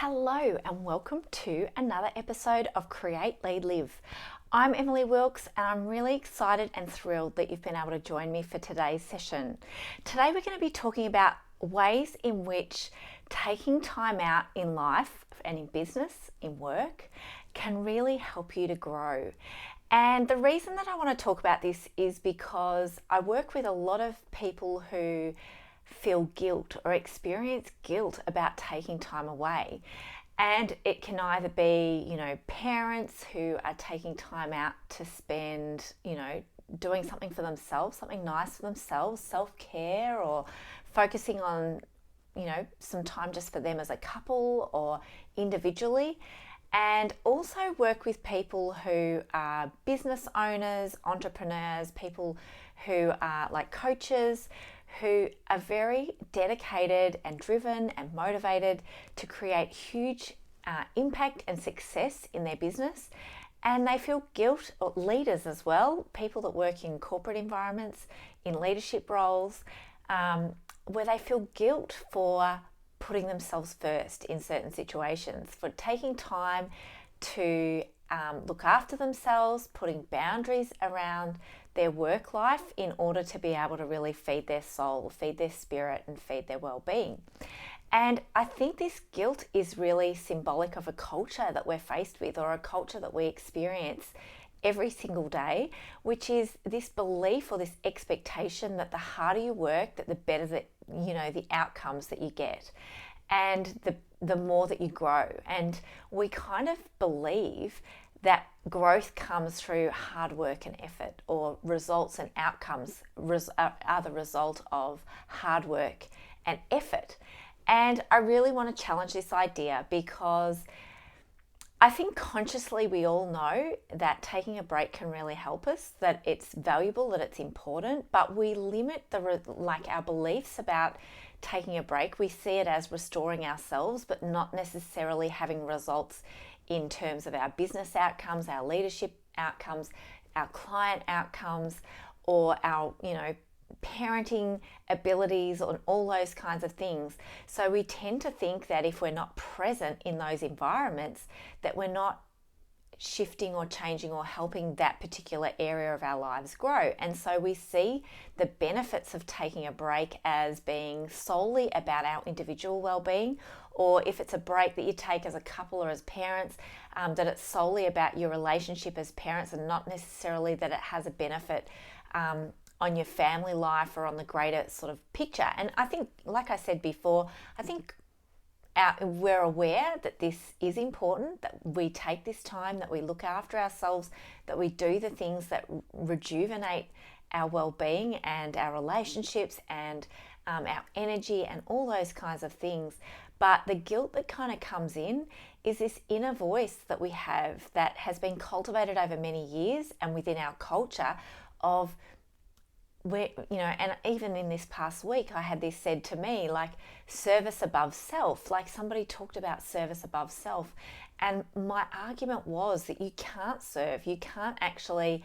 Hello and welcome to another episode of Create, Lead, Live. I'm Emily Wilkes and I'm really excited and thrilled that you've been able to join me for today's session. Today we're going to be talking about ways in which taking time out in life and in business, in work, can really help you to grow. And the reason that I want to talk about this is because I work with a lot of people who feel guilt or experience guilt about taking time away. And it can either be, parents who are taking time out to spend, doing something for themselves, something nice for themselves, self-care, or focusing on, some time just for them as a couple or individually. And also work with people who are business owners, entrepreneurs, people who are like coaches, who are very dedicated and driven and motivated to create huge impact and success in their business. And they feel guilt, or leaders as well, people that work in corporate environments, in leadership roles, where they feel guilt for putting themselves first in certain situations, for taking time to look after themselves, putting boundaries around their work life in order to be able to really feed their soul, feed their spirit, and feed their well-being. And I think this guilt is really symbolic of a culture that we're faced with, or a culture that we experience every single day, which is this belief or this expectation that the harder you work, that the better the outcomes that you get, and the more that you grow. And we kind of believe that growth comes through hard work and effort, or results and outcomes are the result of hard work and effort. And I really want to challenge this idea, because I think consciously we all know that taking a break can really help us, that it's valuable, that it's important, but we limit our beliefs about taking a break. We see it as restoring ourselves, but not necessarily having results in terms of our business outcomes, our leadership outcomes, our client outcomes, or our, parenting abilities, and all those kinds of things. So we tend to think that if we're not present in those environments, that we're not shifting or changing or helping that particular area of our lives grow. And so we see the benefits of taking a break as being solely about our individual well-being, or if it's a break that you take as a couple or as parents, that it's solely about your relationship as parents, and not necessarily that it has a benefit on your family life or on the greater sort of picture. And I think, like I said before, I think we're aware that this is important, that we take this time, that we look after ourselves, that we do the things that rejuvenate our well-being and our relationships and our energy and all those kinds of things. But the guilt that kind of comes in is this inner voice that we have that has been cultivated over many years and within our culture of and even in this past week, I had this said to me, like service above self, like somebody talked about service above self. And my argument was that you can't serve, you can't actually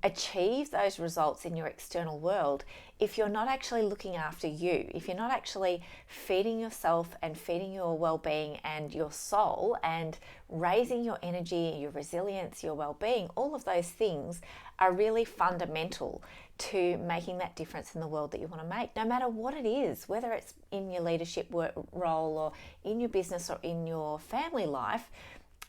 achieve those results in your external world if you're not actually looking after you, if you're not actually feeding yourself and feeding your well-being and your soul and raising your energy, your resilience, your well-being. All of those things are really fundamental to making that difference in the world that you want to make, no matter what it is, whether it's in your leadership role or in your business or in your family life.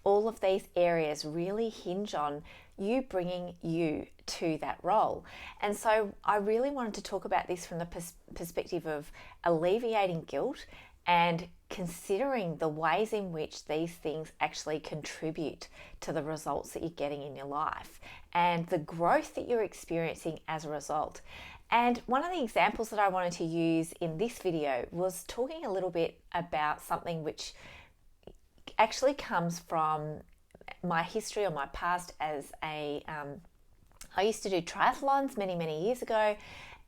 All of these areas really hinge on you bringing you to that role. And so I really wanted to talk about this from the perspective of alleviating guilt and considering the ways in which these things actually contribute to the results that you're getting in your life and the growth that you're experiencing as a result. And one of the examples that I wanted to use in this video was talking a little bit about something which actually comes from my history or my past as I used to do triathlons many years ago,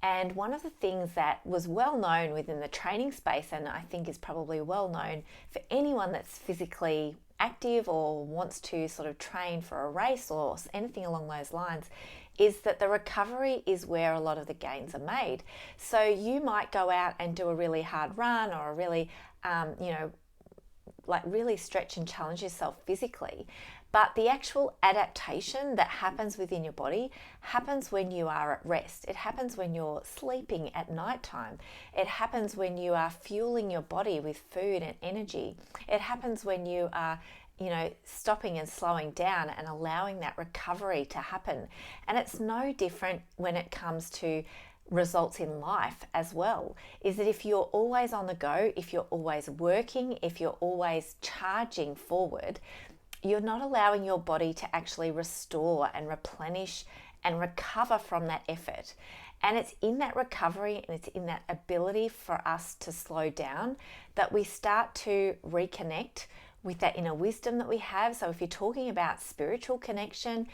and one of the things that was well known within the training space, and I think is probably well known for anyone that's physically active or wants to sort of train for a race or anything along those lines, is that the recovery is where a lot of the gains are made. So you might go out and do a really hard run or a really like really stretch and challenge yourself physically. But the actual adaptation that happens within your body happens when you are at rest. It happens when you're sleeping at nighttime. It happens when you are fueling your body with food and energy. It happens when you are, stopping and slowing down and allowing that recovery to happen. And it's no different when it comes to results in life as well. Is that if you're always on the go, if you're always working, if you're always charging forward, you're not allowing your body to actually restore and replenish and recover from that effort. And it's in that recovery and it's in that ability for us to slow down that we start to reconnect with that inner wisdom that we have. So if you're talking about spiritual connection,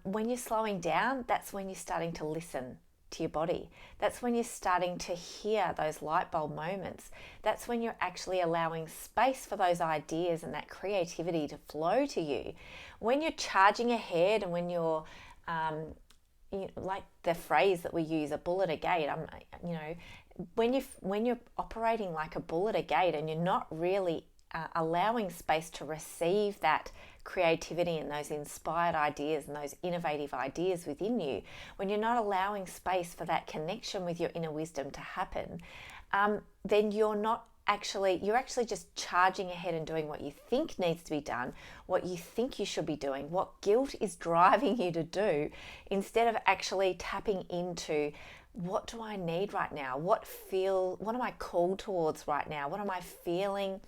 when you're slowing down, that's when you're starting to listen to your body. That's when you're starting to hear those light bulb moments. That's when you're actually allowing space for those ideas and that creativity to flow to you. When you're charging ahead and when you're like the phrase that we use, a bull at a gate, when you're operating like a bull at a gate and you're not really allowing space to receive that creativity and those inspired ideas and those innovative ideas within you, when you're not allowing space for that connection with your inner wisdom to happen, then you're actually just charging ahead and doing what you think needs to be done, what you think you should be doing, what guilt is driving you to do, instead of actually tapping into what do I need right now? What am I called towards right now? What am I feeling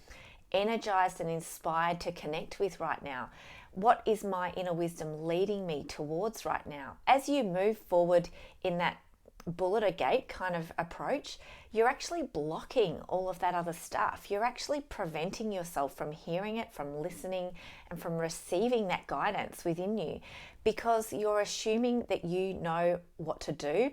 energized and inspired to connect with right now? What is my inner wisdom leading me towards right now? As you move forward in that bull at a gate kind of approach, you're actually blocking all of that other stuff. You're actually preventing yourself from hearing it, from listening, and from receiving that guidance within you, because you're assuming that you know what to do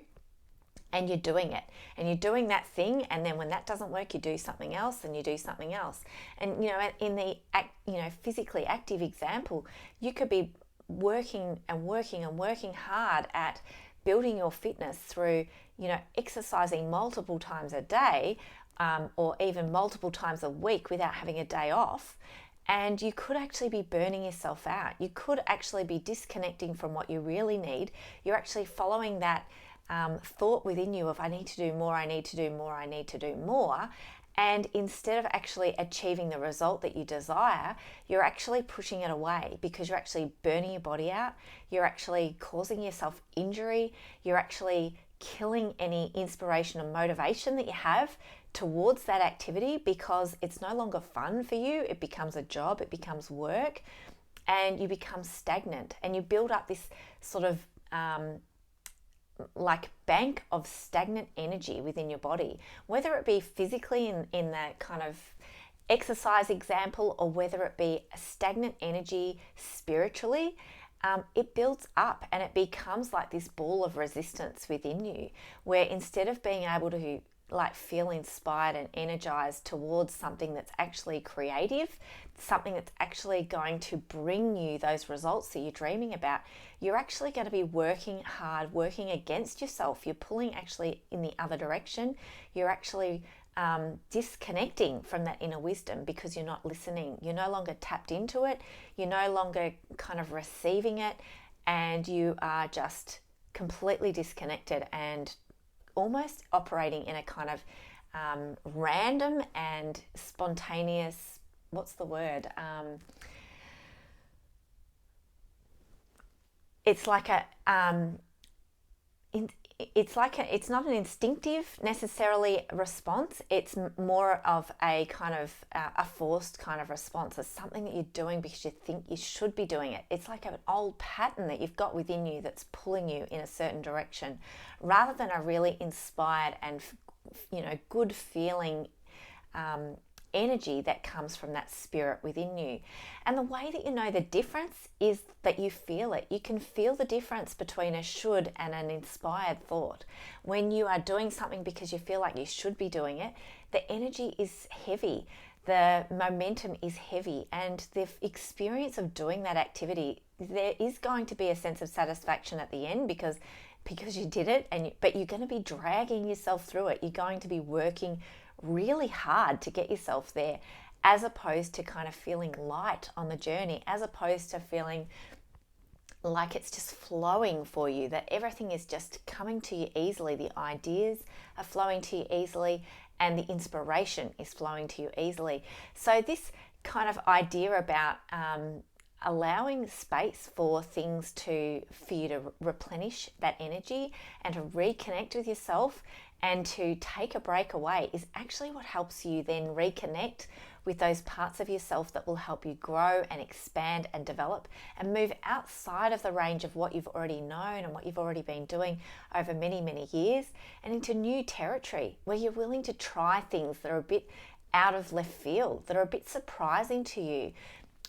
and you're doing it, and you're doing that thing, and then when that doesn't work, you do something else, and you do something else. And in the physically active example, you could be working and working and working hard at building your fitness through exercising multiple times a day, or even multiple times a week without having a day off. And you could actually be burning yourself out. You could actually be disconnecting from what you really need. You're actually following that thought within you of I need to do more, I need to do more, I need to do more. And instead of actually achieving the result that you desire, you're actually pushing it away, because you're actually burning your body out. You're actually causing yourself injury. You're actually killing any inspiration and motivation that you have towards that activity, because it's no longer fun for you. It becomes a job, it becomes work, and you become stagnant, and you build up this sort of like bank of stagnant energy within your body, whether it be physically in that kind of exercise example, or whether it be a stagnant energy spiritually. It builds up and it becomes like this ball of resistance within you, where instead of being able to feel inspired and energized towards something that's actually creative, something that's actually going to bring you those results that you're dreaming about, you're actually going to be working hard, working against yourself. You're pulling actually in the other direction. You're actually disconnecting from that inner wisdom, because you're not listening. You're no longer tapped into it. You're no longer kind of receiving it, and you are just completely disconnected and almost operating in a kind of random and spontaneous, what's the word? It's like it's not an instinctive necessarily response. It's more of a kind of a forced kind of response. It's something that you're doing because you think you should be doing it. It's like an old pattern that you've got within you that's pulling you in a certain direction, rather than a really inspired and good feeling energy that comes from that spirit within you. And the way that you know the difference is that you feel it. You can feel the difference between a should and an inspired thought. When you are doing something because you feel like you should be doing it, the energy is heavy, the momentum is heavy, and the experience of doing that activity, there is going to be a sense of satisfaction at the end, because you did it, but you're going to be dragging yourself through it. You're going to be working really hard to get yourself there. as opposed to kind of feeling light on the journey, as opposed to feeling like it's just flowing for you, that everything is just coming to you easily. The ideas are flowing to you easily, and the inspiration is flowing to you easily. So this kind of idea about allowing space for you to replenish that energy and to reconnect with yourself and to take a break away is actually what helps you then reconnect with those parts of yourself that will help you grow and expand and develop and move outside of the range of what you've already known and what you've already been doing over many, many years, and into new territory where you're willing to try things that are a bit out of left field, that are a bit surprising to you,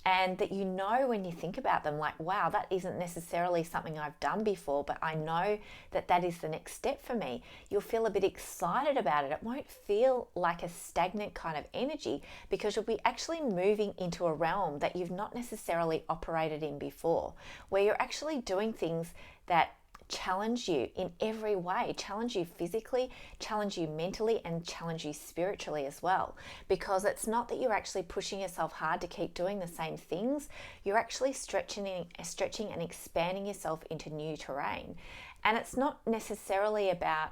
and that you know when you think about them, like, wow, that isn't necessarily something I've done before, but I know that that is the next step for me. You'll feel a bit excited about it. It won't feel like a stagnant kind of energy, because you'll be actually moving into a realm that you've not necessarily operated in before, where you're actually doing things that challenge you in every way, challenge you physically, challenge you mentally, and challenge you spiritually as well. Because it's not that you're actually pushing yourself hard to keep doing the same things, you're actually stretching and expanding yourself into new terrain. And it's not necessarily about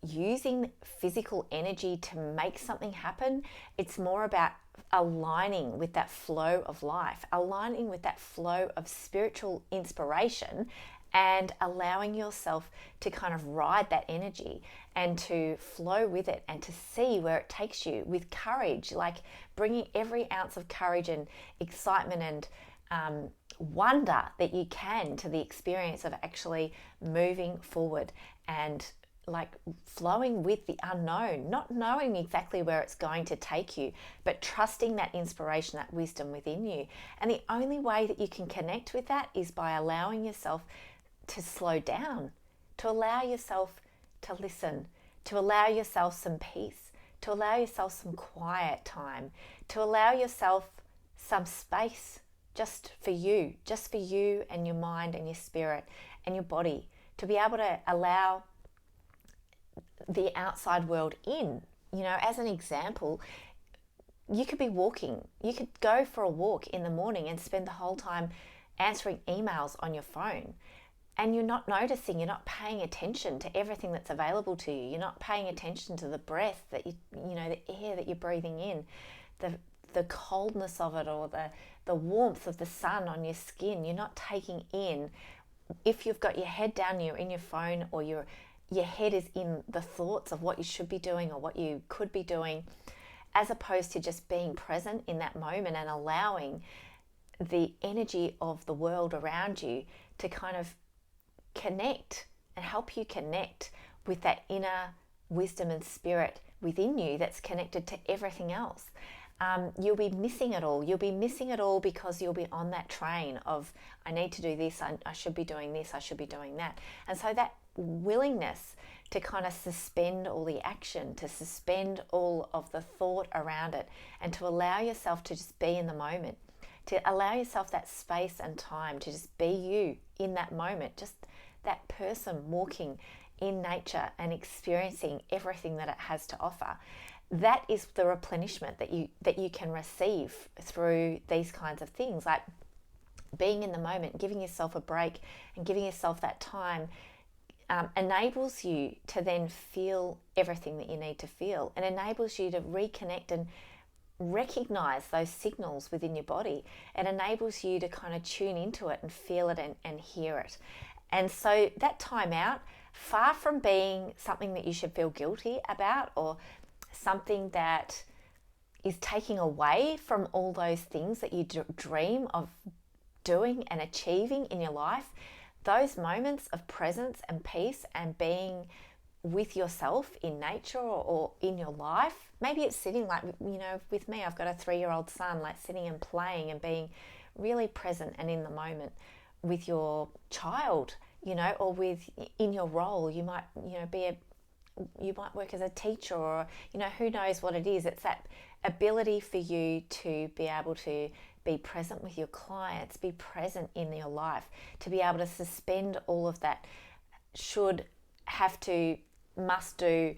using physical energy to make something happen. It's more about aligning with that flow of life, aligning with that flow of spiritual inspiration, and allowing yourself to kind of ride that energy and to flow with it and to see where it takes you with courage, like bringing every ounce of courage and excitement and wonder that you can to the experience of actually moving forward and like flowing with the unknown, not knowing exactly where it's going to take you, but trusting that inspiration, that wisdom within you. And the only way that you can connect with that is by allowing yourself to slow down, to allow yourself to listen, to allow yourself some peace, to allow yourself some quiet time, to allow yourself some space just for you and your mind and your spirit and your body, to be able to allow the outside world in. You know, as an example, you could be walking, you could go for a walk in the morning and spend the whole time answering emails on your phone. And you're not noticing, you're not paying attention to everything that's available to you. You're not paying attention to the breath that the air that you're breathing in, the coldness of it, or the warmth of the sun on your skin. You're not taking in. If you've got your head down, you're in your phone, or your head is in the thoughts of what you should be doing or what you could be doing, as opposed to just being present in that moment and allowing the energy of the world around you to kind of connect and help you connect with that inner wisdom and spirit within you that's connected to everything else. You'll be missing it all. You'll be missing it all because you'll be on that train of, I need to do this, I should be doing this, I should be doing that. And so that willingness to kind of suspend all the action, to suspend all of the thought around it, and to allow yourself to just be in the moment, to allow yourself that space and time to just be you in that moment, just that person walking in nature and experiencing everything that it has to offer. That is the replenishment that you can receive through these kinds of things, like being in the moment, giving yourself a break and giving yourself that time enables you to then feel everything that you need to feel, and enables you to reconnect and recognize those signals within your body. It enables you to kind of tune into it and feel it and hear it. And so that time out, far from being something that you should feel guilty about or something that is taking away from all those things that you dream of doing and achieving in your life, those moments of presence and peace and being with yourself in nature or in your life, maybe it's sitting like, with me, I've got a 3-year-old son, like sitting and playing and being really present and in the moment with your child, or in your role. You might, you might work as a teacher, or, who knows what it is. It's that ability for you to be able to be present with your clients, be present in your life, to be able to suspend all of that should, have to, must do,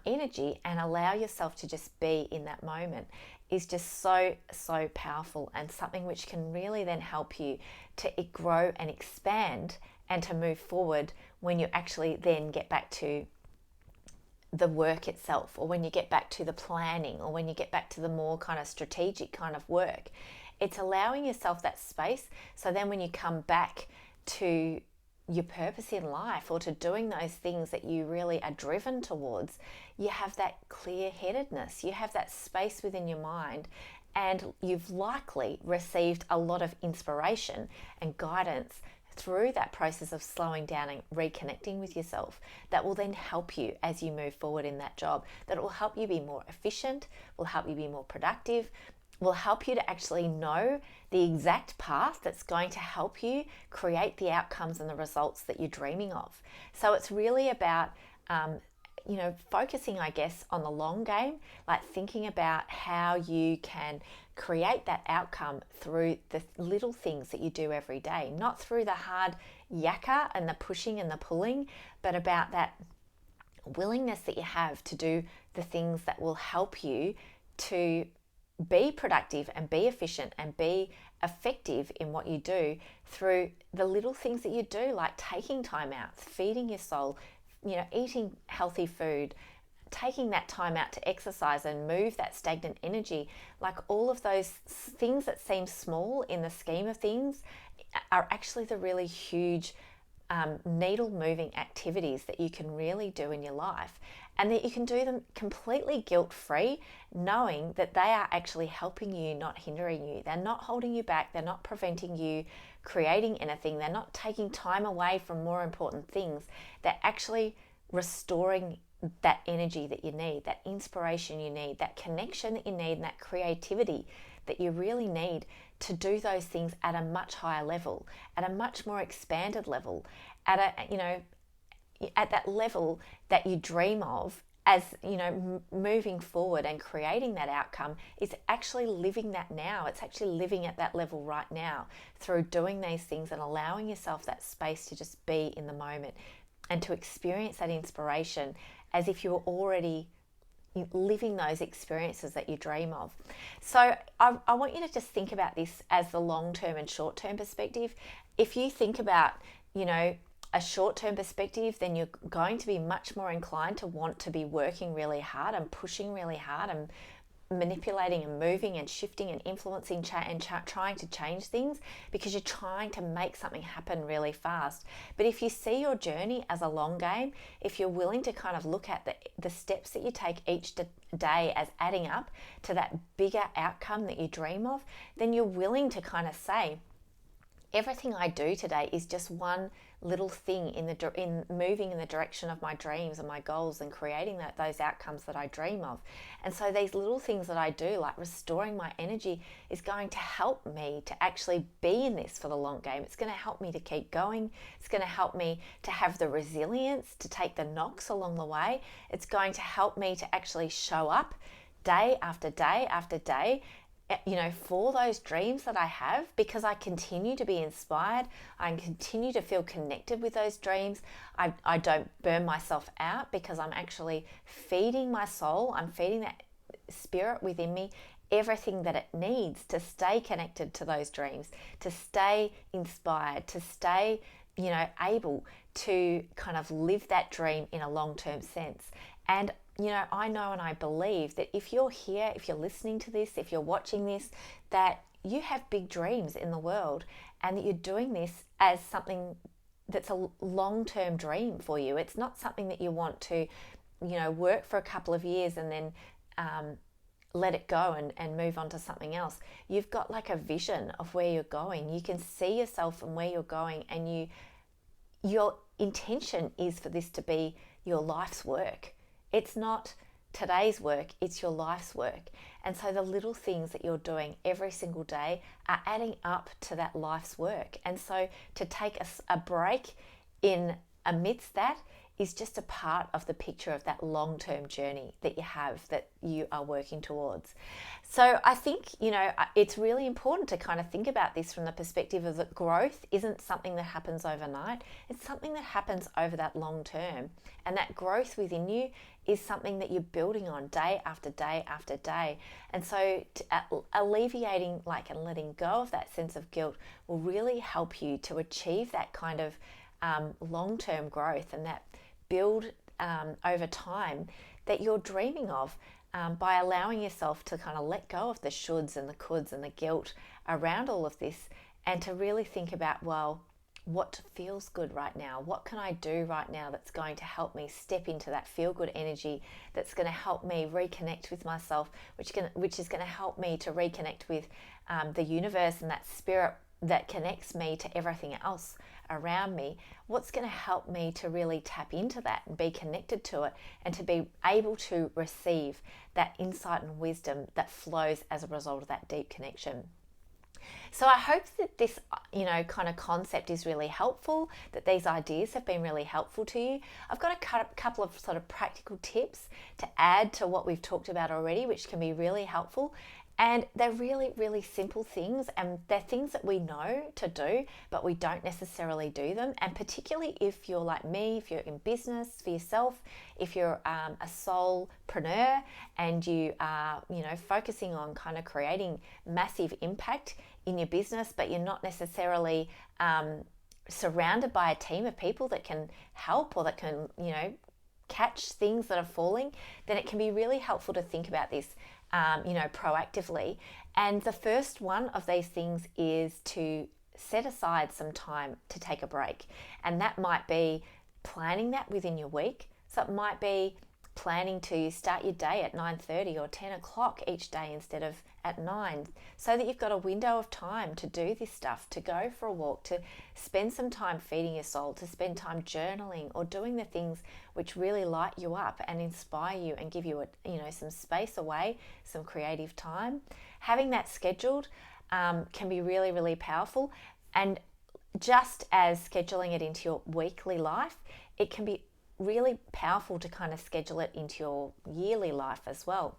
energy and allow yourself to just be in that moment is just so powerful, and something which can really then help you to grow and expand and to move forward when you actually then get back to the work itself, or when you get back to the planning, or when you get back to the more kind of strategic kind of work. It's allowing yourself that space, so then when you come back to your purpose in life, or to doing those things that you really are driven towards, you have that clear-headedness, you have that space within your mind, and you've likely received a lot of inspiration and guidance through that process of slowing down and reconnecting with yourself that will then help you as you move forward in that job, that will help you be more efficient, will help you be more productive, will help you to actually know the exact path that's going to help you create the outcomes and the results that you're dreaming of. So it's really about focusing, I guess, on the long game, like thinking about how you can create that outcome through the little things that you do every day, not through the hard yakka and the pushing and the pulling, but about that willingness that you have to do the things that will help you to be productive and be efficient and be effective in what you do through the little things that you do, like taking time out, feeding your soul, eating healthy food, taking that time out to exercise and move that stagnant energy. Like all of those things that seem small in the scheme of things are actually the really huge needle moving activities that you can really do in your life, and that you can do them completely guilt-free, knowing that they are actually helping you, not hindering you. They're not holding you back. They're not preventing you creating anything. They're not taking time away from more important things. They're actually restoring that energy that you need, that inspiration you need, that connection that you need, and that creativity that you really need to do those things at a much higher level, at a much more expanded level, at that level that you dream of, as moving forward and creating that outcome is actually living that now. It's actually living at that level right now through doing these things and allowing yourself that space to just be in the moment and to experience that inspiration as if you were already living those experiences that you dream of. So I want you to just think about this as the long-term and short-term perspective. If you think about, a short-term perspective, then you're going to be much more inclined to want to be working really hard and pushing really hard and manipulating and moving and shifting and influencing trying to change things, because you're trying to make something happen really fast. But if you see your journey as a long game, if you're willing to kind of look at the steps that you take each day as adding up to that bigger outcome that you dream of, then you're willing to kind of say, everything I do today is just one little thing in moving in the direction of my dreams and my goals and creating those outcomes that I dream of. And so these little things that I do, like restoring my energy, is going to help me to actually be in this for the long game. It's going to help me to keep going. It's going to help me to have the resilience to take the knocks along the way. It's going to help me to actually show up day after day after day, for those dreams that I have, because I continue to be inspired. I continue to feel connected with those dreams. I don't burn myself out, because I'm actually feeding my soul. I'm feeding that spirit within me everything that it needs to stay connected to those dreams, to stay inspired, to stay, able to kind of live that dream in a long-term sense. And I know and I believe that if you're here, if you're listening to this, if you're watching this, that you have big dreams in the world, and that you're doing this as something that's a long-term dream for you. It's not something that you want to, work for a couple of years and then let it go and move on to something else. You've got like a vision of where you're going. You can see yourself and where you're going, and your intention is for this to be your life's work. It's not today's work, it's your life's work. And so the little things that you're doing every single day are adding up to that life's work. And so to take a break in amidst that is just a part of the picture of that long-term journey that you have, that you are working towards. So I think, it's really important to kind of think about this from the perspective of that growth isn't something that happens overnight. It's something that happens over that long term. And that growth within you is something that you're building on day after day after day. And so alleviating and letting go of that sense of guilt will really help you to achieve that kind of long-term growth and that build over time that you're dreaming of, by allowing yourself to kind of let go of the shoulds and the coulds and the guilt around all of this, and to really think about, well, what feels good right now? What can I do right now that's going to help me step into that feel-good energy, that's going to help me reconnect with myself, which is going to help me to reconnect with the universe and that spirit that connects me to everything else around me? What's going to help me to really tap into that and be connected to it, and to be able to receive that insight and wisdom that flows as a result of that deep connection? So I hope that this, kind of concept is really helpful, that these ideas have been really helpful to you. I've got a couple of sort of practical tips to add to what we've talked about already, which can be really helpful. And they're really, really simple things, and they're things that we know to do, but we don't necessarily do them. And particularly if you're like me, if you're in business for yourself, if you're a solopreneur and you are, focusing on kind of creating massive impact in your business, but you're not necessarily surrounded by a team of people that can help or that can, catch things that are falling, then it can be really helpful to think about this proactively. And the first one of these things is to set aside some time to take a break. And that might be planning that within your week. So it might be planning to start your day at 9:30 or 10 o'clock each day instead of at 9, so that you've got a window of time to do this stuff, to go for a walk, to spend some time feeding your soul, to spend time journaling or doing the things which really light you up and inspire you and give you some space away, some creative time. Having that scheduled can be really, really powerful. And just as scheduling it into your weekly life, it can be really powerful to kind of schedule it into your yearly life as well.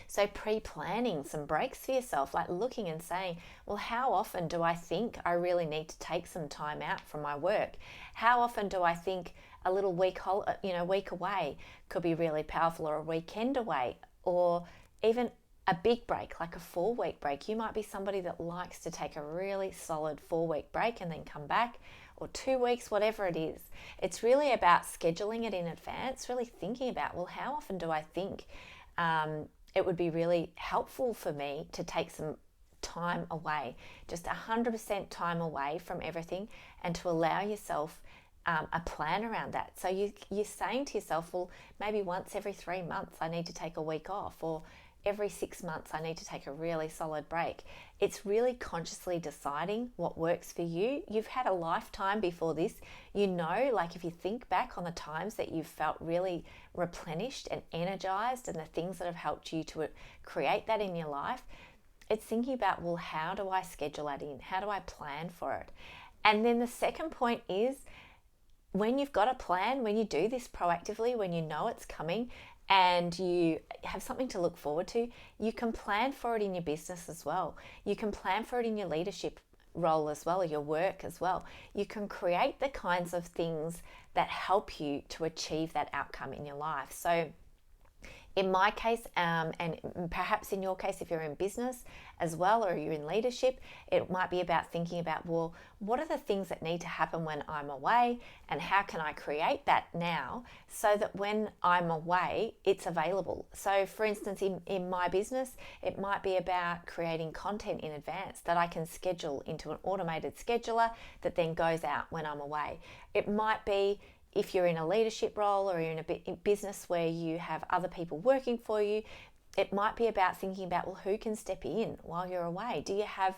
So pre-planning some breaks for yourself, like looking and saying, well, how often do I think I really need to take some time out from my work? How often do I think a little week away could be really powerful, or a weekend away, or even a big break, like a 4-week break? You might be somebody that likes to take a really solid 4-week break and then come back, or 2 weeks, whatever it is. It's really about scheduling it in advance, really thinking about, well, how often do I think it would be really helpful for me to take some time away, just 100% time away from everything, and to allow yourself a plan around that. So you're saying to yourself, well, maybe once every 3 months I need to take a week off, or every 6 months I need to take a really solid break. It's really consciously deciding what works for you. You've had a lifetime before this. If you think back on the times that you've felt really replenished and energized, and the things that have helped you to create that in your life, it's thinking about, well, how do I schedule that in? How do I plan for it? And then the second point is, when you've got a plan, when you do this proactively, when you know it's coming, and you have something to look forward to, you can plan for it in your business as well. You can plan for it in your leadership role as well, or your work as well. You can create the kinds of things that help you to achieve that outcome in your life. So in my case, and perhaps in your case, if you're in business as well, or you're in leadership, it might be about thinking about, well, what are the things that need to happen when I'm away, and how can I create that now so that when I'm away, it's available? So for instance, in my business, it might be about creating content in advance that I can schedule into an automated scheduler that then goes out when I'm away. It might be, if you're in a leadership role, or you're in a business where you have other people working for you, it might be about thinking about, well, who can step in while you're away? Do you have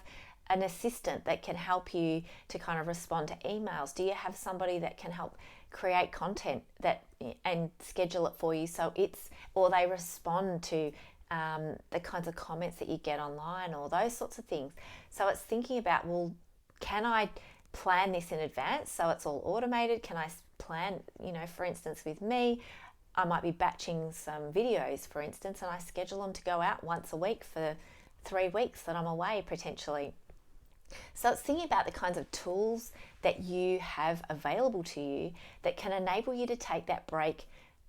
an assistant that can help you to kind of respond to emails? Do you have somebody that can help create content and schedule it for you, or they respond to the kinds of comments that you get online, or those sorts of things? So it's thinking about, well, can I plan this in advance so it's all automated? Can I plan, for instance, with me, I might be batching some videos, for instance, and I schedule them to go out once a week for 3 weeks that I'm away potentially. So it's thinking about the kinds of tools that you have available to you that can enable you to take that break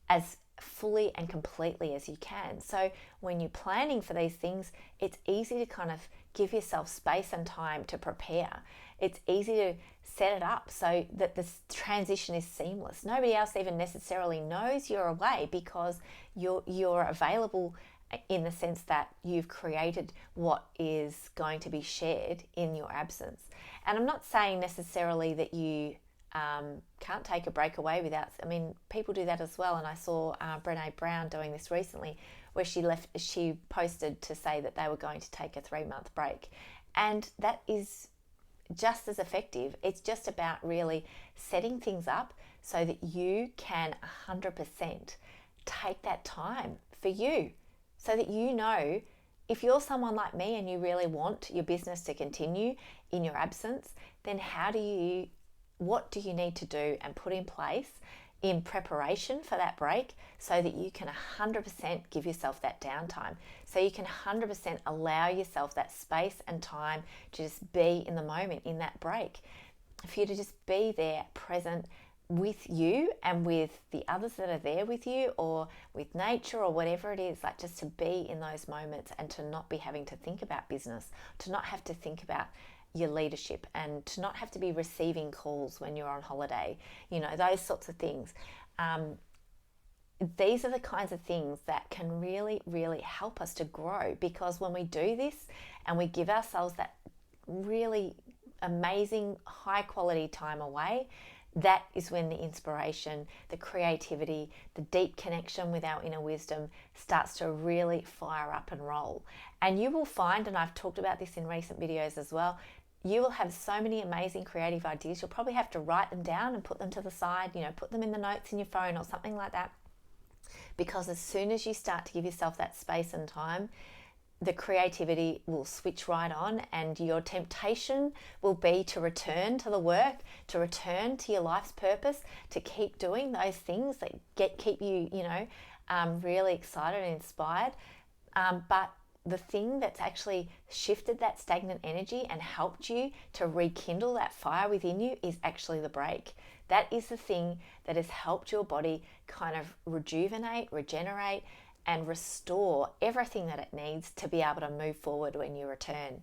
as fully and completely as you can. So when you're planning for these things, it's easy to kind of give yourself space and time to prepare. It's easy to set it up so that this transition is seamless. Nobody else even necessarily knows you're away because you're available, in the sense that you've created what is going to be shared in your absence. And I'm not saying necessarily that you can't take a break away without, people do that as well. And I saw Brené Brown doing this recently, where she posted to say that they were going to take a 3-month break. And that is just as effective. It's just about really setting things up so that you can 100% take that time for you, so that you know, if you're someone like me and you really want your business to continue in your absence, then what do you need to do and put in place in preparation for that break, so that you can 100% give yourself that downtime, so you can 100% allow yourself that space and time to just be in the moment in that break, for you to just be there present with you and with the others that are there with you, or with nature, or whatever it is, like just to be in those moments and to not be having to think about business, to not have to think about your leadership, and to not have to be receiving calls when you're on holiday, those sorts of things. These are the kinds of things that can really, really help us to grow, because when we do this and we give ourselves that really amazing, high quality time away, that is when the inspiration, the creativity, the deep connection with our inner wisdom starts to really fire up and roll. And you will find, and I've talked about this in recent videos as well, you will have so many amazing creative ideas. You'll probably have to write them down and put them to the side, put them in the notes in your phone or something like that. Because as soon as you start to give yourself that space and time, the creativity will switch right on, and your temptation will be to return to the work, to return to your life's purpose, to keep doing those things that keep you, really excited and inspired. But the thing that's actually shifted that stagnant energy and helped you to rekindle that fire within you is actually the break. That is the thing that has helped your body kind of rejuvenate, regenerate, and restore everything that it needs to be able to move forward when you return.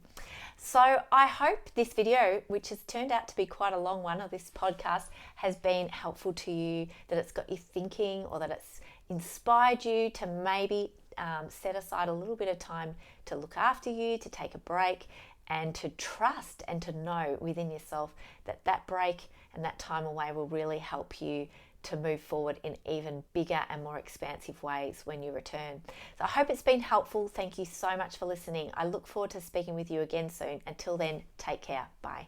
So I hope this video, which has turned out to be quite a long one, of this podcast, has been helpful to you, that it's got you thinking, or that it's inspired you to maybe set aside a little bit of time to look after you, to take a break, and to trust and to know within yourself that that break and that time away will really help you to move forward in even bigger and more expansive ways when you return. So I hope it's been helpful. Thank you so much for listening. I look forward to speaking with you again soon. Until then, take care. Bye.